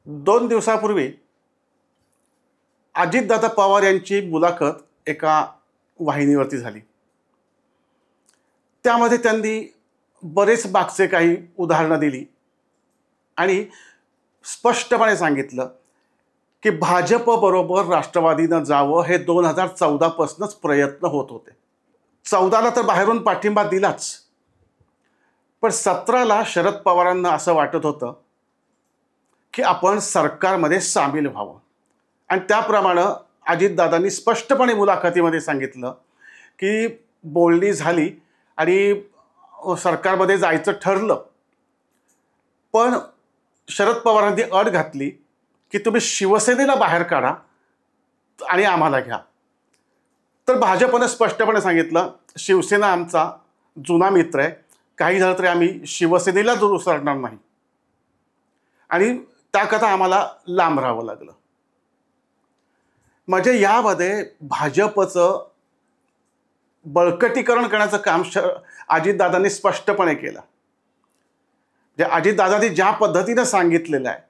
2 दिवसापूर्वी अजितदादा पवार यांची मुलाखत एका वाहिनीवरती झाली. त्यामध्ये त्यांनी बरेच मागचे काही उदाहरणं दिली आणि स्पष्टपणे सांगितलं की भाजपबरोबर राष्ट्रवादीनं जावं हे 2014 पासूनच प्रयत्न होत होते. 14ला तर बाहेरून पाठिंबा दिलाच, पण 17ला शरद पवारांना असं वाटत होतं की आपण सरकारमध्ये सामील व्हावं आणि त्याप्रमाणे अजितदादांनी स्पष्टपणे मुलाखतीमध्ये सांगितलं की बोलणी झाली आणि सरकारमध्ये जायचं ठरलं, पण शरद पवारांनी अट घातली की तुम्ही शिवसेनेला बाहेर काढा आणि आम्हाला घ्या. तर भाजपनं स्पष्टपणे सांगितलं शिवसेना आमचा जुना मित्र आहे, काही झालं तरी आम्ही शिवसेनेला सरणार नाही आणि त्याकरता आम्हाला लांब राहावं लागलं. म्हणजे यामध्ये भाजपचं बळकटीकरण करण्याचं काम अजितदादांनी स्पष्टपणे केलं. जे अजितदादांनी ज्या पद्धतीनं सांगितलेलं आहे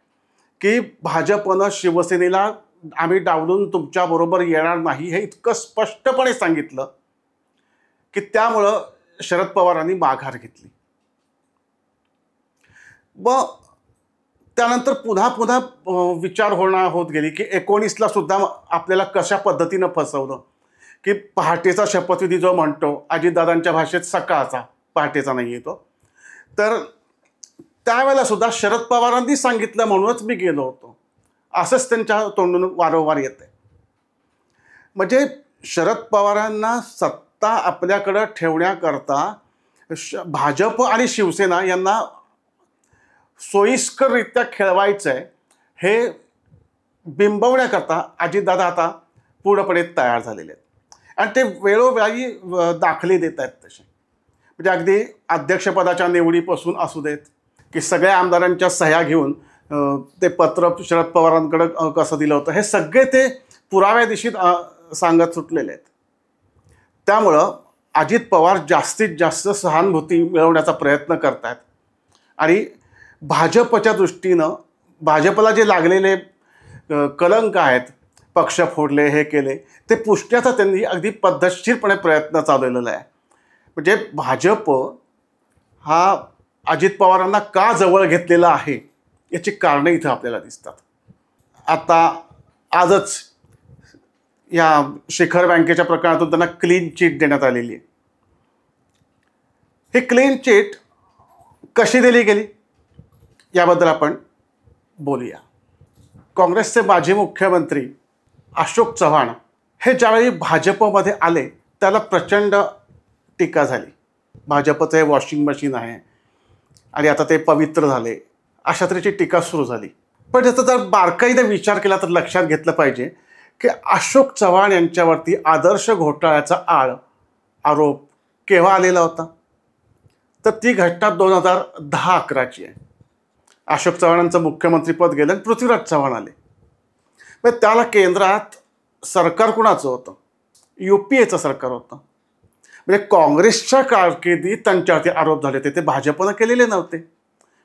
की भाजपनं शिवसेनेला आम्ही डावलून तुमच्याबरोबर येणार नाही हे इतकं स्पष्टपणे सांगितलं की त्यामुळं शरद पवारांनी माघार घेतली. व त्यानंतर पुन्हा पुन्हा विचार होत गेली की 19ला सुद्धा आपल्याला कशा पद्धतीनं फसवलं की पहाटेचा शपथविधी जो म्हणतो अजितदादांच्या भाषेत सकाळचा, पहाटेचा नाही येतो, तर त्यावेळेला सुद्धा शरद पवारांनी सांगितलं म्हणूनच मी गेलो होतो असंच त्यांच्या तोंडून वारंवार येते. म्हणजे शरद पवारांना सत्ता आपल्याकडं ठेवण्याकरता भाजप आणि शिवसेना यांना सोयीस्कररित्या खेळवायचं आहे हे बिंबवण्याकरता अजितदादा आता पूर्णपणे तयार झालेले आहेत आणि ते वेळोवेळी दाखले देत आहेत तसे. म्हणजे अगदी अध्यक्षपदाच्या निवडीपासून असू देत की सगळ्या आमदारांच्या सह्या घेऊन ते पत्र शरद पवारांकडं कसं दिलं होतं हे सगळे ते पुराव्यादिशी सांगत सुटलेले आहेत. त्यामुळं अजित पवार जास्तीत जास्त सहानुभूती मिळवण्याचा प्रयत्न करत आहेत आणि भाजपच्या दृष्टीनं भाजपला जे लागलेले कलंक आहेत, पक्ष फोडले, हे केले, ते पुसण्याचा त्यांनी अगदी पद्धतशीरपणे प्रयत्न चालवलेला आहे. म्हणजे भाजप हा अजित पवारांना का जवळ घेतलेला आहे याची कारणं इथं आपल्याला दिसतात. आता आजच या शिखर बँकेच्या प्रकरणातून त्यांना क्लीन चिट देण्यात आलेली आहे. ही क्लीन चिट कशी दिली गेली याबद्दल आपण बोलूया. काँग्रेसचे माजी मुख्यमंत्री अशोक चव्हाण हे ज्यावेळी भाजपमध्ये आले त्याला प्रचंड टीका झाली. भाजपचं हे वॉशिंग मशीन आहे आणि आता ते पवित्र झाले अशा तऱ्हेची टीका सुरू झाली. पण त्याचा जर बारकाईने विचार केला तर लक्षात घेतलं पाहिजे की अशोक चव्हाण यांच्यावरती आदर्श घोटाळ्याचा आरोप केव्हा आलेला होता, तर ती घटना 2010-11ची आहे. अशोक चव्हाणांचं मुख्यमंत्रीपद गेलं आणि पृथ्वीराज चव्हाण आले. मग त्याला केंद्रात सरकार कुणाचं होतं? UPAचं सरकार होतं. म्हणजे काँग्रेसच्या कारकिर्दीत त्यांच्यावरती आरोप झाले होते, ते भाजपनं केलेले नव्हते.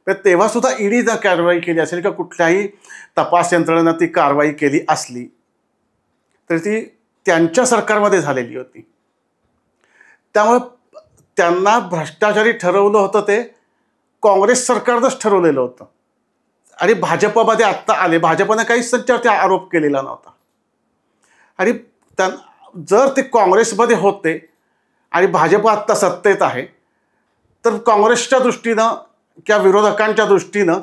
तेव्हासुद्धा ईडीनं कारवाई केली असेल किंवा कुठल्याही तपास यंत्रणेनं ती कारवाई केली असली तरी ती त्यांच्या सरकारमध्ये झालेली होती. त्यामुळे त्यांना भ्रष्टाचारी ठरवलं होतं ते काँग्रेस सरकारनंच ठरवलेलं होतं आणि भाजपमध्ये आत्ता आले, भाजपनं काहीच त्यांच्यावरती आरोप केलेला नव्हता. आणि जर ते काँग्रेसमध्ये होते आणि भाजप आत्ता सत्तेत आहे तर काँग्रेसच्या दृष्टीनं किंवा विरोधकांच्या दृष्टीनं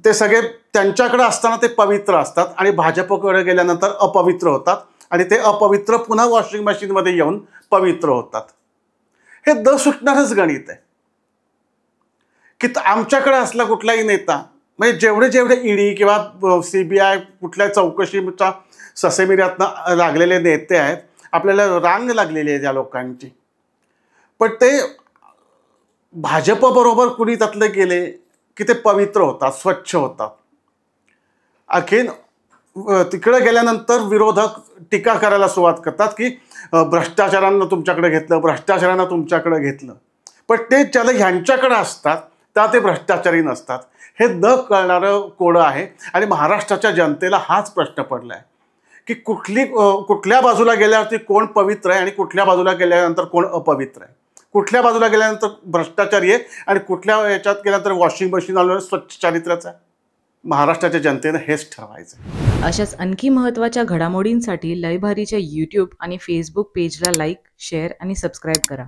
ते सगळे त्यांच्याकडे असताना ते पवित्र असतात आणि भाजपकडे गेल्यानंतर अपवित्र होतात आणि ते अपवित्र पुन्हा वॉशिंग मशीनमध्ये येऊन पवित्र होतात. हे द सुटणारच गणित आहे की आमच्याकडे असला कुठलाही नेता, म्हणजे जेवढे ईडी किंवा CBI कुठल्या चौकशीच्या ससेमिऱ्यातनं लागलेले नेते आहेत, आपल्याला रांग लागलेली आहे त्या लोकांची, पण ते भाजपबरोबर कुणी त्यातले गेले की ते पवित्र होतात, स्वच्छ होतात. आणखीन तिकडे गेल्यानंतर विरोधक टीका करायला सुरुवात करतात की भ्रष्टाचारांना तुमच्याकडे घेतलं, भ्रष्टाचारांना तुमच्याकडे घेतलं. पण ते ज्याला ह्यांच्याकडे असतात त्या ते भ्रष्टाचारी नसतात हे न कळणारं कोडं आहे. आणि महाराष्ट्राच्या जनतेला हाच प्रश्न पडला आहे की कुठल्या बाजूला गेल्यावरती कोण पवित्र आहे आणि कुठल्या बाजूला गेल्यानंतर कोण अपवित्र आहे, कुठल्या बाजूला गेल्यानंतर भ्रष्टाचारी आहे आणि कुठल्या याच्यात गेल्यानंतर वॉशिंग मशीन आल्यावर स्वच्छ चारित्र्याचं आहे. महाराष्ट्राच्या जनतेनं हेच ठरवायचं. अशाच आणखी महत्त्वाच्या घडामोडींसाठी लय भारीच्या यूट्यूब आणि फेसबुक पेजला लाईक, शेअर आणि सबस्क्राईब करा.